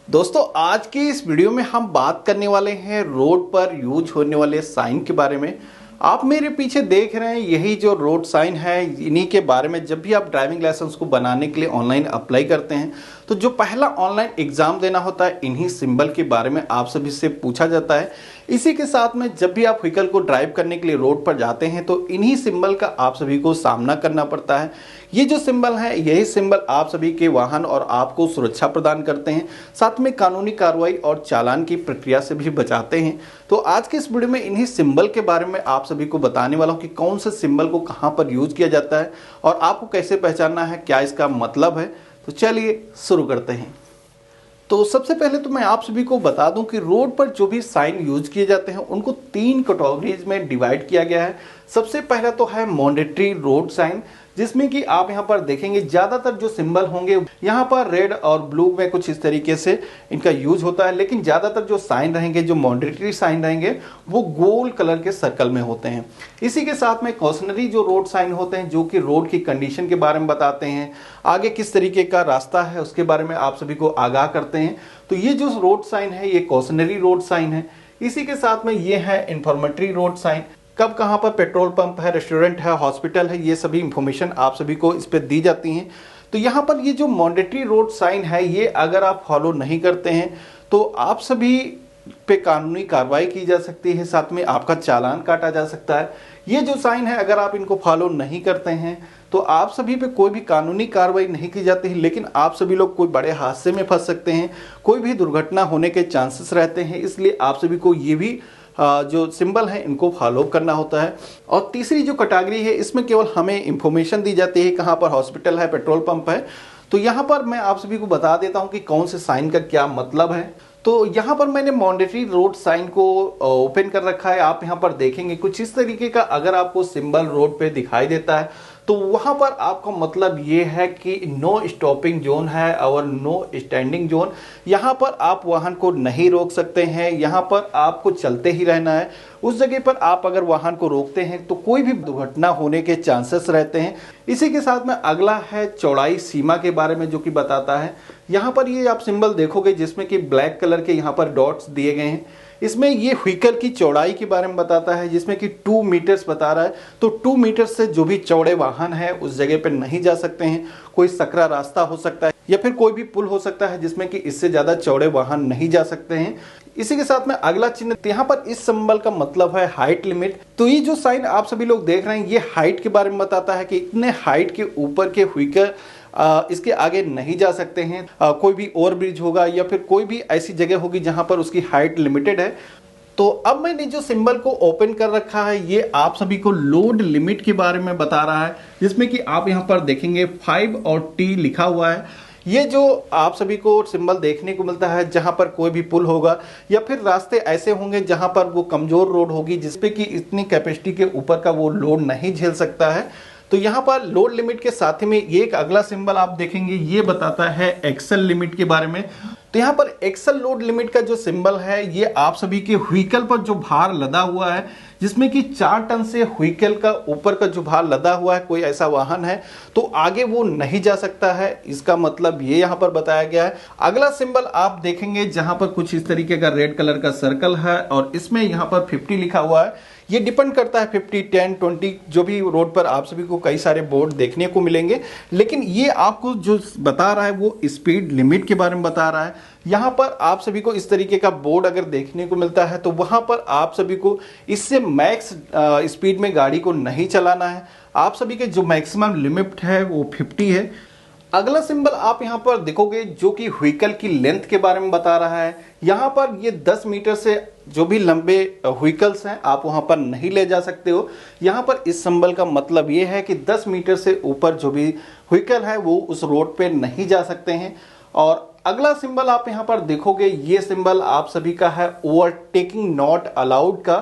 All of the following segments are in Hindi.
दोस्तों आज की इस वीडियो में हम बात करने वाले हैं रोड पर यूज होने वाले साइन के बारे में। आप मेरे पीछे देख रहे हैं यही जो रोड साइन है, इन्हीं के बारे में जब भी आप ड्राइविंग लाइसेंस को बनाने के लिए ऑनलाइन अप्लाई करते हैं तो जो पहला ऑनलाइन एग्जाम देना होता है इन्हीं सिंबल के बारे में आप सभी से पूछा जाता है। इसी के साथ में जब भी आप व्हीकल को ड्राइव करने के लिए रोड पर जाते हैं तो इन्हीं सिंबल का आप सभी को सामना करना पड़ता है। ये जो सिंबल है यही सिंबल आप सभी के वाहन और आपको सुरक्षा प्रदान करते हैं, साथ में कानूनी कार्रवाई और चालान की प्रक्रिया से भी बचाते हैं। तो आज के इस वीडियो में इन्हीं सिंबल के बारे में आप सभी को बताने वाला हूं कि कौन से सिंबल को कहां पर यूज किया जाता है और आपको कैसे पहचानना है, क्या इसका मतलब है। तो चलिए शुरू करते हैं। तो सबसे पहले तो मैं आप सभी को बता दूं कि रोड पर जो भी साइन यूज किए जाते हैं उनको 3 कैटेगरीज में डिवाइड किया गया है। सबसे पहला तो है मैंडेटरी रोड साइन, जिसमें कि आप यहां पर देखेंगे ज्यादातर जो सिंबल होंगे यहां पर रेड और ब्लू में कुछ इस तरीके से इनका यूज होता है, लेकिन ज्यादातर जो साइन रहेंगे, जो मैंडेटरी साइन रहेंगे, वो गोल कलर के सर्कल में होते हैं। इसी के साथ में कॉशनरी जो रोड साइन होते हैं जो कि रोड की कंडीशन के बारे में बताते हैं, आगे किस तरीके का रास्ता है उसके बारे में आप सभी को आगाह करते हैं। तो ये जो रोड साइन है ये कॉशनरी रोड साइन है। इसी के साथ में ये है इंफॉर्मेटरी रोड साइन, कब कहां पर पेट्रोल पंप है, रेस्टोरेंट है, हॉस्पिटल है, ये सभी इंफॉर्मेशन आप सभी को इस पे दी जाती हैं। तो यहाँ पर ये जो मैंडेटरी रोड साइन है ये अगर आप फॉलो नहीं करते हैं तो आप सभी पे कानूनी कार्रवाई की जा सकती है, साथ में आपका चालान काटा जा सकता है। ये जो साइन है अगर आप इनको फॉलो नहीं करते हैं तो आप सभी पे कोई भी कानूनी कार्रवाई नहीं की जाती है, लेकिन आप सभी लोग कोई बड़े हादसे में फंस सकते हैं, कोई भी दुर्घटना होने के चांसेस रहते हैं। इसलिए आप सभी को ये भी जो सिंबल है इनको फॉलो करना होता है। और तीसरी जो कैटेगरी है इसमें केवल हमें इंफॉर्मेशन दी जाती है कहाँ पर हॉस्पिटल है, पेट्रोल पंप है। तो यहाँ पर मैं आप सभी को बता देता हूँ कि कौन से साइन का क्या मतलब है। तो यहाँ पर मैंने मैंडेटरी रोड साइन को ओपन कर रखा है। आप यहाँ पर देखेंगे कुछ इस तरीके का अगर आपको सिंबल रोड पे दिखाई देता है तो वहां पर आपका मतलब ये है कि नो स्टॉपिंग जोन है और नो स्टैंडिंग जोन। यहां पर आप वाहन को नहीं रोक सकते हैं, यहां पर आपको चलते ही रहना है। उस जगह पर आप अगर वाहन को रोकते हैं तो कोई भी दुर्घटना होने के चांसेस रहते हैं। इसी के साथ में अगला है चौड़ाई सीमा के बारे में, जो कि बताता है यहाँ पर ये आप सिंबल देखोगे जिसमें कि ब्लैक कलर के यहाँ पर डॉट्स दिए गए हैं। इसमें ये व्हीकल की चौड़ाई के बारे में बताता है, जिसमें कि 2 मीटर्स बता रहा है। तो 2 मीटर से जो भी चौड़े वाहन है उस जगह पे नहीं जा सकते हैं। कोई सकरा रास्ता हो सकता है या फिर कोई भी पुल हो सकता है जिसमें कि इससे ज्यादा चौड़े वाहन नहीं जा सकते हैं। इसी के साथ में अगला चिन्ह यहाँ पर इस सिंबल का मतलब है हाइट लिमिट। तो ये जो साइन आप सभी लोग देख रहे हैं ये हाइट के बारे में बताता है कि इतने हाइट के ऊपर के व्हीकल इसके आगे नहीं जा सकते हैं। कोई भी ओवर ब्रिज होगा या फिर कोई भी ऐसी जगह होगी जहां पर उसकी हाइट लिमिटेड है। तो अब मैंने जो सिंबल को ओपन कर रखा है ये आप सभी को लोड लिमिट के बारे में बता रहा है, जिसमें कि आप यहां पर देखेंगे 5 और T लिखा हुआ है। ये जो आप सभी को सिंबल देखने को मिलता है जहां पर कोई भी पुल होगा या फिर रास्ते ऐसे होंगे जहां पर वो कमजोर रोड होगी जिसपे कि इतनी कैपेसिटी के ऊपर का वो लोड नहीं झेल सकता है। तो यहाँ पर लोड लिमिट के साथ में ये एक अगला सिंबल आप देखेंगे ये बताता है एक्सल लिमिट के बारे में। तो यहाँ पर एक्सल लोड लिमिट का जो सिंबल है ये आप सभी के व्हीकल पर जो भार लदा हुआ है, जिसमें कि 4 टन से व्हीकल का ऊपर का जो भार लदा हुआ है, कोई ऐसा वाहन है तो आगे वो नहीं जा सकता है। इसका मतलब ये यहाँ पर बताया गया है। अगला सिंबल आप देखेंगे जहां पर कुछ इस तरीके का रेड कलर का सर्कल है और इसमें यहाँ पर 50 लिखा हुआ है। ये डिपेंड करता है 50, 10, 20 जो भी रोड पर आप सभी को कई सारे बोर्ड देखने को मिलेंगे, लेकिन ये आपको जो बता रहा है वो स्पीड लिमिट के बारे में बता रहा है। यहाँ पर आप सभी को इस तरीके का बोर्ड अगर देखने को मिलता है तो वहां पर आप सभी को इससे मैक्स स्पीड में गाड़ी को नहीं चलाना है। आप सभी के जो मैक्सिमम लिमिट है वो 50 है। अगला सिंबल आप यहां पर देखोगे जो कि व्हीकल की लेंथ के बारे में बता रहा है। यहां पर ये 10 मीटर से जो भी लंबे व्हीकल्स हैं आप वहां पर नहीं ले जा सकते हो। यहां पर इस सिंबल का मतलब ये है कि 10 मीटर से ऊपर जो भी व्हीकल है वो उस रोड पे नहीं जा सकते हैं। और अगला सिंबल आप यहां पर देखोगे ये सिंबल आप सभी का है ओवरटेकिंग नॉट अलाउड का।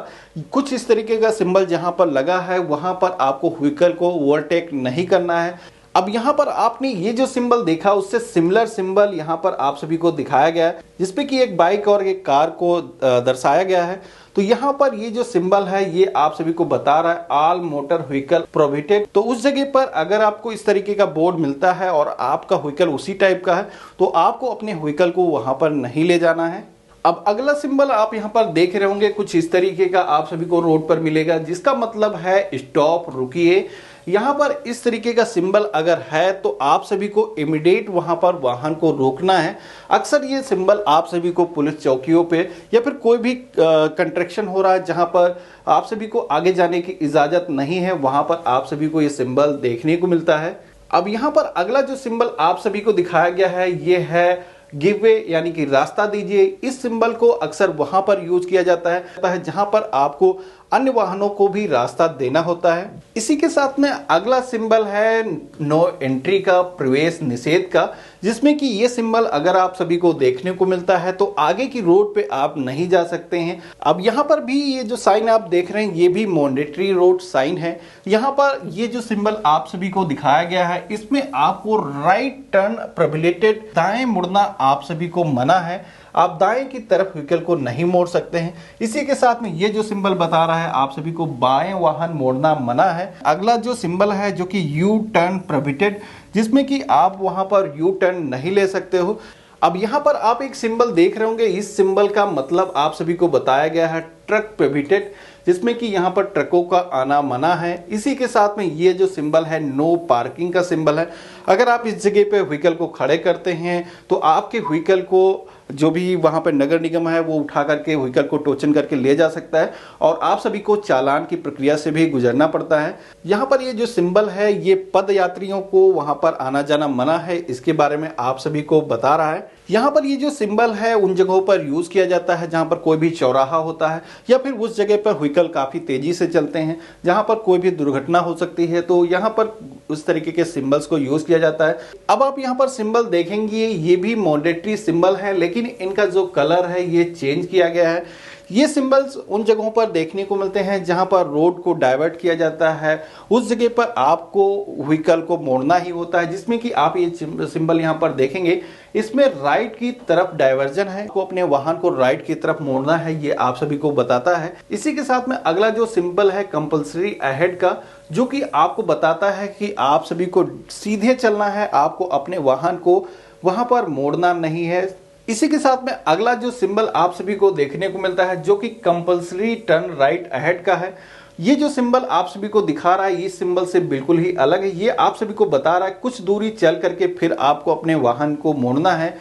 कुछ इस तरीके का सिंबल जहां पर लगा है वहां पर आपको व्हीकल को ओवरटेक नहीं करना है। अब यहाँ पर आपने ये जो सिंबल देखा उससे सिमिलर सिंबल यहाँ पर आप सभी को दिखाया गया है, जिसपे कि एक बाइक और एक कार को दर्शाया गया है। तो यहाँ पर ये जो सिंबल है ये आप सभी को बता रहा है ऑल मोटर व्हीकल प्रोहिबिटेड। तो उस जगह पर अगर आपको इस तरीके का बोर्ड मिलता है और आपका व्हीकल उसी टाइप का है तो आपको अपने व्हीकल को वहां पर नहीं ले जाना है। अब अगला सिंबल आप यहाँ पर देख रहे होंगे कुछ इस तरीके का आप सभी को रोड पर मिलेगा, जिसका मतलब है स्टॉप, रुकिए। यहाँ पर इस तरीके का सिंबल अगर है तो आप सभी को इमीडिएट वहां पर वाहन को रोकना है। अक्सर ये सिंबल आप सभी को पुलिस चौकियों पे या फिर कोई भी कंस्ट्रक्शन हो रहा है जहां पर आप सभी को आगे जाने की इजाजत नहीं है, वहां पर आप सभी को ये सिंबल देखने को मिलता है। अब यहाँ पर अगला जो सिंबल आप सभी को दिखाया गया है ये है गिव वे, यानी कि रास्ता दीजिए। इस सिंबल को अक्सर वहां पर यूज किया जाता है जहां पर आपको अन्य वाहनों को भी रास्ता देना होता है। इसी के साथ में अगला सिंबल है नो एंट्री का, प्रवेश निषेध का, जिसमें कि ये सिंबल अगर आप सभी को देखने को मिलता है तो आगे की रोड पे आप नहीं जा सकते हैं। अब यहाँ पर भी ये जो साइन आप देख रहे हैं ये भी मैंडेटरी रोड साइन है। यहाँ पर ये जो सिंबल आप सभी को दिखाया गया है इसमें आपको राइट टर्न प्रोहिबिटेड, दाएं मुड़ना आप सभी को मना है। आप दाएं की तरफ व्हीकल को नहीं मोड़ सकते हैं। इसी के साथ में ये जो सिंबल बता रहा है आप सभी को बाएं वाहन मोड़ना मना है। अगला जो सिंबल है जो कि यू टर्न प्रोहिबिटेड, जिसमें कि आप वहां पर यू टर्न नहीं ले सकते हो। अब यहाँ पर आप एक सिंबल देख रहे होंगे, इस सिंबल का मतलब आप सभी को बताया गया है ट्रक प्रोहिबिटेड, जिसमें कि यहाँ पर ट्रकों का आना मना है। इसी के साथ में ये जो सिंबल है नो पार्किंग का सिंबल है। अगर आप इस जगह पे व्हीकल को खड़े करते हैं तो आपके व्हीकल को जो भी वहां पर नगर निगम है वो उठा करके व्हीकल को टोचन करके ले जा सकता है और आप सभी को चालान की प्रक्रिया से भी गुजरना पड़ता है। यहाँ पर ये जो सिंबल है ये पद यात्रियों को वहां पर आना जाना मना है, इसके बारे में आप सभी को बता रहा है। यहाँ पर ये जो सिंबल है उन जगहों पर यूज किया जाता है जहां पर कोई भी चौराहा होता है या फिर उस जगह पर व्हीकल काफी तेजी से चलते हैं जहां पर कोई भी दुर्घटना हो सकती है, तो यहाँ पर उस तरीके के सिंबल्स को यूज किया जाता है। अब आप यहाँ पर सिंबल देखेंगे ये भी मैंडेटरी सिंबल है, लेकिन इनका जो कलर है ये चेंज किया गया है। ये सिंबल्स उन जगहों पर देखने को मिलते हैं जहां पर रोड को डाइवर्ट किया जाता है, उस जगह पर आपको व्हीकल को मोड़ना ही होता है, जिसमें कि आप ये सिंबल यहां पर देखेंगे इसमें राइट की तरफ डाइवर्जन है, को अपने वाहन को राइट की तरफ मोड़ना है, ये आप सभी को बताता है। इसी के साथ में अगला जो सिंबल है कंपल्सरी अहेड का, जो कि आपको बताता है कि आप सभी को सीधे चलना है, आपको अपने वाहन को वहां पर मोड़ना नहीं है। इसी के साथ में अगला जो सिंबल आप सभी को देखने को मिलता है जो कि कंपल्सरी टर्न राइट अहेड का है। ये जो सिंबल आप सभी को दिखा रहा है इस सिंबल से बिल्कुल ही अलग है। ये आप सभी को बता रहा है कुछ दूरी चल करके फिर आपको अपने वाहन को मोड़ना है।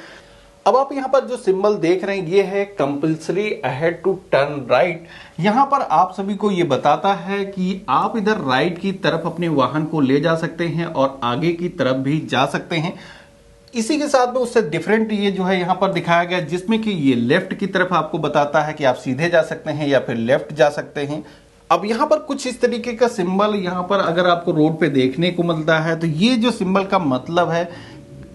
अब आप यहाँ पर जो सिंबल देख रहे हैं ये है compulsory ahead to turn right. यहाँ पर आप सभी को ये बताता है कि आप इधर राइट की तरफ अपने वाहन को ले जा सकते हैं और आगे की तरफ भी जा सकते हैं। इसी के साथ में उससे डिफरेंट ये जो है यहाँ पर दिखाया गया, जिसमें कि ये लेफ्ट की तरफ आपको बताता है कि आप सीधे जा सकते हैं या फिर लेफ्ट जा सकते हैं। अब यहाँ पर कुछ इस तरीके का सिंबल यहाँ पर अगर आपको रोड पे देखने को मिलता है तो ये जो सिंबल का मतलब है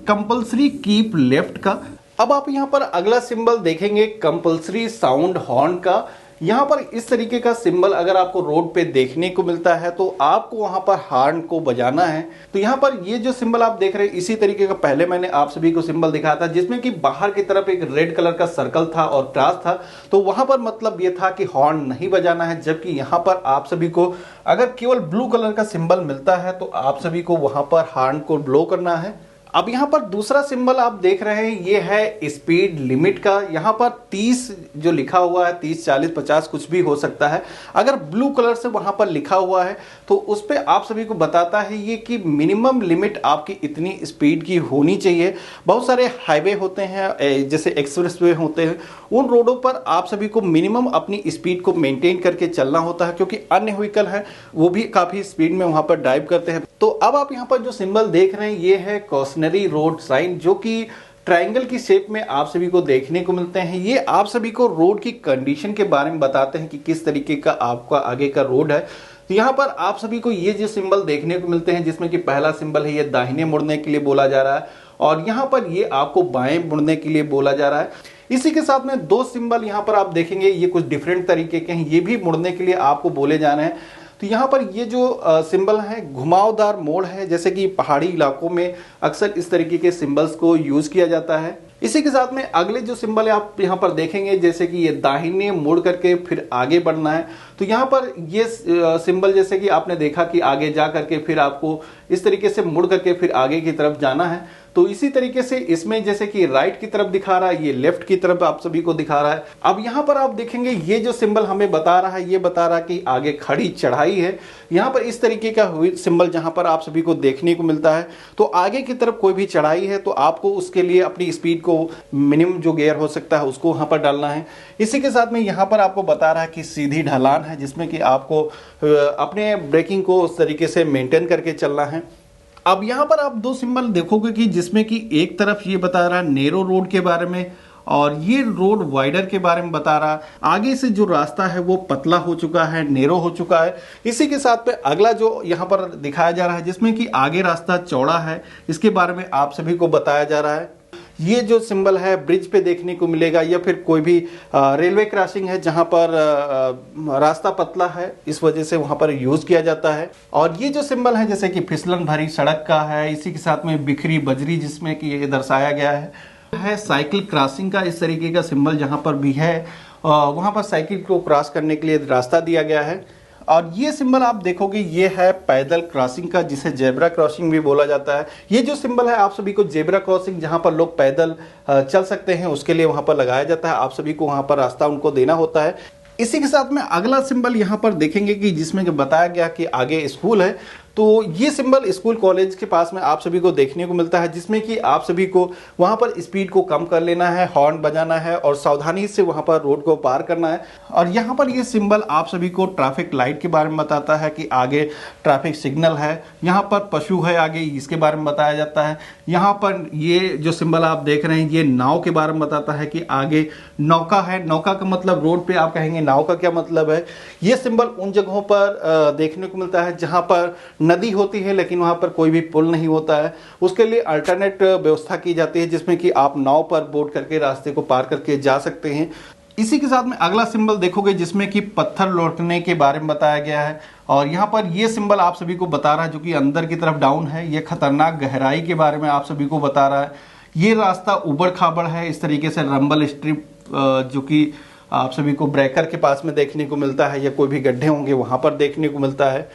कंपल्सरी कीप लेफ्ट का। अब आप यहाँ पर अगला सिंबल देखेंगे कंपल्सरी साउंड हॉर्न का। यहाँ पर इस तरीके का सिंबल अगर आपको रोड पे देखने को मिलता है तो आपको वहां पर हॉर्न को बजाना है। तो यहाँ पर ये जो सिंबल आप देख रहे हैं इसी तरीके का पहले मैंने आप सभी को सिंबल दिखाया था, जिसमें कि बाहर की तरफ एक रेड कलर का सर्कल था और क्रॉस था। तो वहां पर मतलब ये था कि हॉर्न नहीं बजाना है, जबकि यहाँ पर आप सभी को अगर केवल ब्लू कलर का सिंबल मिलता है तो आप सभी को वहां पर हॉर्न को ब्लो करना है। अब यहाँ पर दूसरा सिंबल आप देख रहे हैं ये है स्पीड लिमिट का। यहाँ पर 30 जो लिखा हुआ है 30, 40, 50 कुछ भी हो सकता है। अगर ब्लू कलर से वहां पर लिखा हुआ है तो उस पर आप सभी को बताता है ये कि मिनिमम लिमिट आपकी इतनी स्पीड की होनी चाहिए। बहुत सारे हाईवे होते हैं जैसे एक्सप्रेसवे होते हैं, उन रोडों पर आप सभी को मिनिमम अपनी स्पीड को मेंटेन करके चलना होता है, क्योंकि अन्य व्हीकल हैं वो भी काफी स्पीड में वहां पर ड्राइव करते हैं। तो अब आप यहाँ पर जो सिंबल देख रहे हैं ये है कॉशनरी रोड साइन, जो कि ट्रायंगल की शेप में आप सभी को देखने को मिलते हैं। ये आप सभी को रोड की कंडीशन के बारे में बताते हैं कि किस तरीके का आपका आगे का रोड है। तो यहाँ पर आप सभी को ये जो सिंबल देखने को मिलते हैं, जिसमें कि पहला सिंबल है ये दाहिने मुड़ने के लिए बोला जा रहा है और यहाँ पर ये आपको बाएं मुड़ने के लिए बोला जा रहा है। इसी के साथ में दो सिंबल यहाँ पर आप देखेंगे ये कुछ डिफरेंट तरीके के हैं, ये भी मुड़ने के लिए आपको बोले जाने हैं। तो यहाँ पर ये जो सिंबल है घुमावदार मोड़ है, जैसे कि पहाड़ी इलाकों में अक्सर इस तरीके के सिंबल्स को यूज किया जाता है। इसी के साथ में अगले जो सिंबल है आप यहाँ पर देखेंगे, जैसे कि ये दाहिने मुड़ करके फिर आगे बढ़ना है। तो यहाँ पर ये सिंबल जैसे कि आपने देखा कि आगे जा करके फिर आपको इस तरीके से मुड़ करके फिर आगे की तरफ जाना है। तो इसी तरीके से इसमें जैसे कि राइट की तरफ दिखा रहा है, ये लेफ्ट की तरफ आप सभी को दिखा रहा है। अब यहाँ पर आप देखेंगे ये जो सिंबल हमें बता रहा है, ये बता रहा है कि आगे खड़ी चढ़ाई है। यहाँ पर इस तरीके का सिंबल जहाँ पर आप सभी को देखने को मिलता है, तो आगे की तरफ कोई भी चढ़ाई है तो आपको उसके लिए अपनी स्पीड को मिनिमम जो गियर हो सकता है उसको वहाँ पर डालना है। इसी के साथ में यहाँ पर आपको बता रहा है कि सीधी ढलान है, जिसमें कि आपको अपने ब्रेकिंग को उस तरीके से मेंटेन करके चलना है। अब यहाँ पर आप दो सिंबल देखोगे कि जिसमें कि एक तरफ ये बता रहा है नैरो रोड के बारे में और ये रोड वाइडर के बारे में बता रहा। आगे से जो रास्ता है वो पतला हो चुका है, नैरो हो चुका है। इसी के साथ में अगला जो यहाँ पर दिखाया जा रहा है जिसमें कि आगे रास्ता चौड़ा है, इसके बारे में आप सभी को बताया जा रहा है। ये जो सिंबल है ब्रिज पे देखने को मिलेगा या फिर कोई भी रेलवे क्रॉसिंग है जहां पर रास्ता पतला है, इस वजह से वहां पर यूज किया जाता है। और ये जो सिंबल है जैसे कि फिसलन भरी सड़क का है, इसी के साथ में बिखरी बजरी जिसमें कि ये दर्शाया गया है साइकिल क्रॉसिंग का इस तरीके का सिंबल जहां पर भी है, वहां पर साइकिल को क्रॉस करने के लिए रास्ता दिया गया है। और ये सिंबल आप देखोगे ये है पैदल क्रॉसिंग का, जिसे जेब्रा क्रॉसिंग भी बोला जाता है। ये जो सिंबल है आप सभी को जेब्रा क्रॉसिंग जहां पर लोग पैदल चल सकते हैं उसके लिए वहां पर लगाया जाता है, आप सभी को वहां पर रास्ता उनको देना होता है। इसी के साथ में अगला सिंबल यहाँ पर देखेंगे कि जिसमें कि बताया गया कि आगे स्कूल है, तो ये सिंबल स्कूल कॉलेज के पास में आप सभी को देखने को मिलता है, जिसमें कि आप सभी को वहां पर स्पीड को कम कर लेना है, हॉर्न बजाना है और सावधानी से वहां पर रोड को पार करना है। और यहाँ पर ये सिंबल आप सभी को ट्रैफिक लाइट के बारे में बताता है कि आगे ट्रैफिक सिग्नल है, यहाँ पर पशु है आगे, इसके बारे में बताया जाता है। यहाँ पर ये जो सिंबल आप देख रहे हैं ये नाव के बारे में बताता है कि आगे नौका है। नौका का मतलब रोड पे आप कहेंगे नाव का क्या मतलब है। ये सिंबल उन जगहों पर देखने को मिलता है जहां पर नदी होती है लेकिन वहां पर कोई भी पुल नहीं होता है, उसके लिए अल्टरनेट व्यवस्था की जाती है जिसमें कि आप नाव पर बोट करके रास्ते को पार करके जा सकते हैं। इसी के साथ में अगला सिंबल देखोगे जिसमें कि पत्थर लौटने के बारे में बताया गया है और यहाँ पर ये सिंबल आप सभी को बता रहा है जो कि अंदर की तरफ डाउन है, ये खतरनाक गहराई के बारे में आप सभी को बता रहा है। ये रास्ता उबड़ खाबड़ है, इस तरीके से रंबल स्ट्रिप जो कि आप सभी को ब्रेकर के पास में देखने को मिलता है या कोई भी गड्ढे होंगे वहां पर देखने को मिलता है।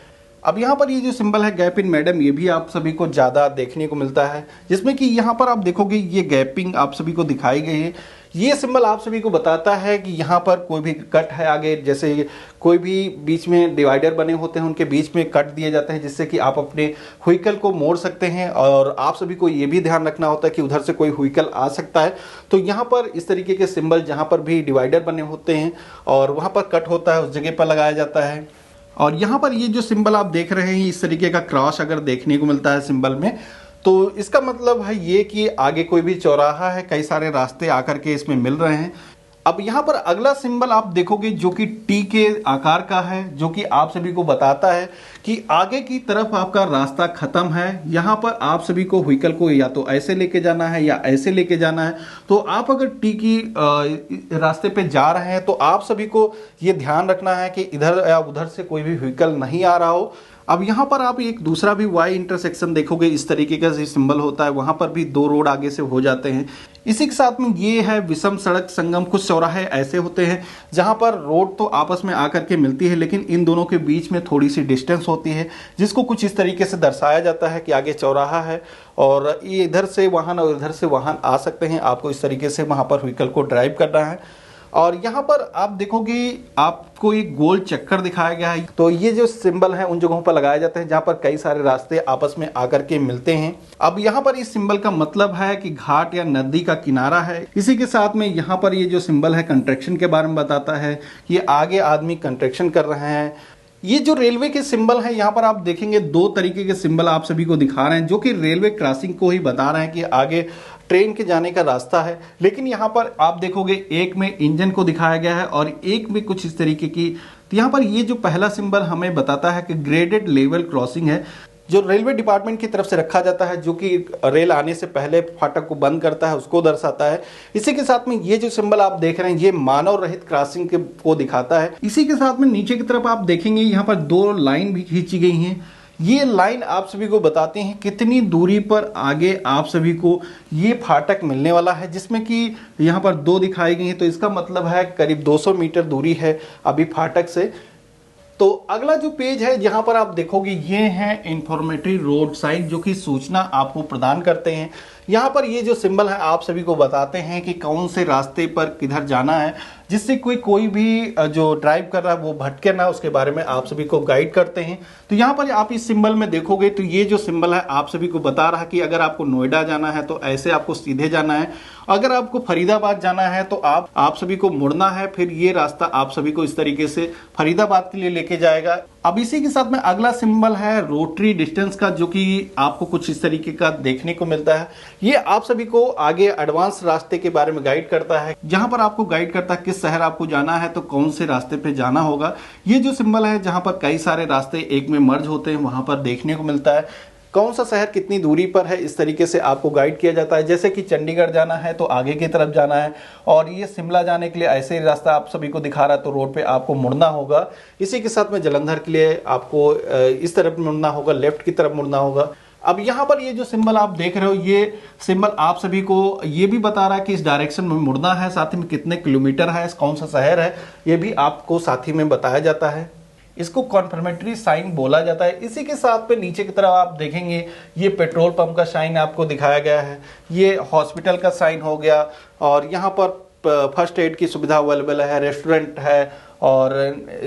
अब यहाँ पर ये जो सिंबल है गैप इन मैडम, ये भी आप सभी को ज़्यादा देखने को मिलता है, जिसमें कि यहाँ पर आप देखोगे ये गैपिंग आप सभी को दिखाई गई है। ये सिंबल आप सभी को बताता है कि यहाँ पर कोई भी कट है आगे, जैसे कोई भी बीच में डिवाइडर बने होते हैं उनके बीच में कट दिए जाते हैं जिससे कि आप अपने व्हीकल को मोड़ सकते हैं। और आप सभी को ये भी ध्यान रखना होता है कि उधर से कोई व्हीकल आ सकता है, तो यहाँ पर इस तरीके के सिंबल जहाँ पर भी डिवाइडर बने होते हैं और वहाँ पर कट होता है उस जगह पर लगाया जाता है। और यहाँ पर ये जो सिंबल आप देख रहे हैं इस तरीके का क्रॉस अगर देखने को मिलता है सिंबल में, तो इसका मतलब है ये कि आगे कोई भी चौराहा है, कई सारे रास्ते आकर के इसमें मिल रहे हैं। अब यहाँ पर अगला सिंबल आप देखोगे जो कि टी के आकार का है, जो कि आप सभी को बताता है कि आगे की तरफ आपका रास्ता खत्म है। यहाँ पर आप सभी को व्हीकल को या तो ऐसे लेके जाना है या ऐसे लेके जाना है। तो आप अगर टी की रास्ते पे जा रहे हैं तो आप सभी को ये ध्यान रखना है कि इधर या उधर से कोई भी व्हीकल नहीं आ रहा हो। अब यहाँ पर आप एक दूसरा भी वाई इंटरसेक्शन देखोगे, इस तरीके का सिंबल होता है, वहां पर भी दो रोड आगे से हो जाते हैं। इसी के साथ में ये है विषम सड़क संगम। कुछ चौराहे ऐसे होते हैं जहां पर रोड तो आपस में आकर के मिलती है लेकिन इन दोनों के बीच में थोड़ी सी डिस्टेंस होती है, जिसको कुछ इस तरीके से दर्शाया जाता है कि आगे चौराहा है और ये इधर से वाहन और इधर से वाहन आ सकते हैं। आपको इस तरीके से वहां पर व्हीकल को ड्राइव करना है। और यहाँ पर आप देखोगे आपको एक गोल चक्कर दिखाया गया है, तो ये जो सिंबल है उन जगहों पर लगाए जाते हैं जहाँ पर कई सारे रास्ते आपस में आकर के मिलते हैं। अब यहाँ पर इस सिंबल का मतलब है कि घाट या नदी का किनारा है। इसी के साथ में यहाँ पर ये जो सिंबल है कंस्ट्रक्शन के बारे में बताता है कि आगे आदमी कंस्ट्रक्शन कर रहे हैं। ये जो रेलवे के सिंबल है यहाँ पर आप देखेंगे दो तरीके के सिंबल आप सभी को दिखा रहे हैं जो कि रेलवे क्रॉसिंग को ही बता रहे हैं कि आगे ट्रेन के जाने का रास्ता है। लेकिन यहाँ पर आप देखोगे एक में इंजन को दिखाया गया है और एक में कुछ इस तरीके की। तो यहाँ पर ये जो पहला सिंबल हमें बताता है कि ग्रेडेड लेवल क्रॉसिंग है। जो रेलवे डिपार्टमेंट की तरफ से रखा जाता है, जो कि रेल आने से पहले फाटक को बंद करता है, उसको दर्शाता है। इसी के साथ में ये जो सिंबल आप देख रहे हैं ये मानव रहित क्रॉसिंग को दिखाता है। इसी के साथ में नीचे की तरफ आप देखेंगे यहाँ पर 2 लाइन भी खींची गई हैं। ये लाइन आप सभी को बताते हैं कितनी दूरी पर आगे आप सभी को ये फाटक मिलने वाला है, जिसमें कि यहाँ पर 2 दिखाई गई हैं, तो इसका मतलब है करीब 200 मीटर दूरी है अभी फाटक से। तो अगला जो पेज है यहाँ पर आप देखोगे ये है इंफॉर्मेटरी रोड साइन, जो कि सूचना आपको प्रदान करते हैं। यहाँ पर ये जो सिंबल है आप सभी को बताते हैं कि कौन से रास्ते पर किधर जाना है, जिससे कोई भी जो ड्राइव कर रहा है वो भटके ना, उसके बारे में आप सभी को गाइड करते हैं। तो यहाँ पर आप इस सिंबल में देखोगे तो ये जो सिंबल है आप सभी को बता रहा है कि अगर आपको नोएडा जाना है तो ऐसे आपको सीधे जाना है, अगर आपको फरीदाबाद जाना है तो आप सभी को मुड़ना है, फिर ये रास्ता आप सभी को इस तरीके से फरीदाबाद के लिए लेके जाएगा। अब इसी के साथ में अगला सिंबल है रोटरी डिस्टेंस का, जो कि आपको कुछ इस तरीके का देखने को मिलता है। ये आप सभी को आगे एडवांस रास्ते के बारे में गाइड करता है, जहां पर आपको गाइड करता है किस शहर आपको जाना है तो कौन से रास्ते पे जाना होगा। ये जो सिंबल है जहां पर कई सारे रास्ते एक में मर्ज होते हैं, वहां पर देखने को मिलता है कौन सा शहर कितनी दूरी पर है, इस तरीके से आपको गाइड किया जाता है। जैसे कि चंडीगढ़ जाना है तो आगे की तरफ जाना है, और ये शिमला जाने के लिए ऐसे ही रास्ता आप सभी को दिखा रहा है तो रोड पे आपको मुड़ना होगा। इसी के साथ में जालंधर के लिए आपको इस तरफ मुड़ना होगा, लेफ्ट की तरफ मुड़ना होगा। अब यहाँ पर ये जो सिंबल आप देख रहे हो ये सिंबल आप सभी को ये भी बता रहा है कि इस डायरेक्शन में मुड़ना है, साथ ही में कितने किलोमीटर है, कौन सा शहर है, ये भी आपको साथ ही में बताया जाता है। इसको कॉन्फर्मेटरी साइन बोला जाता है। इसी के साथ पे नीचे की तरफ आप देखेंगे ये पेट्रोल पंप का साइन आपको दिखाया गया है, ये हॉस्पिटल का साइन हो गया, और यहाँ पर फर्स्ट एड की सुविधा अवेलेबल है, रेस्टोरेंट है और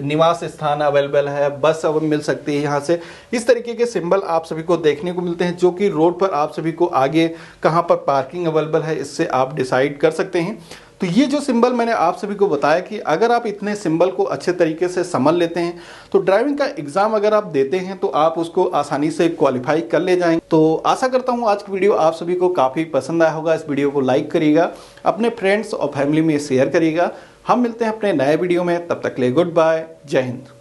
निवास स्थान अवेलेबल है, बस अब मिल सकती है यहाँ से। इस तरीके के सिंबल आप सभी को देखने को मिलते हैं, जो कि रोड पर आप सभी को आगे कहाँ पर पार्किंग अवेलेबल है इससे आप डिसाइड कर सकते हैं। तो ये जो सिंबल मैंने आप सभी को बताया कि अगर आप इतने सिंबल को अच्छे तरीके से समझ लेते हैं तो ड्राइविंग का एग्जाम अगर आप देते हैं तो आप उसको आसानी से क्वालिफाई कर ले जाएंगे। तो आशा करता हूँ आज की वीडियो आप सभी को काफ़ी पसंद आया होगा। इस वीडियो को लाइक करिएगा, अपने फ्रेंड्स और फैमिली में शेयर करिएगा। हम मिलते हैं अपने नए वीडियो में, तब तक के लिए गुड बाय, जय हिंद।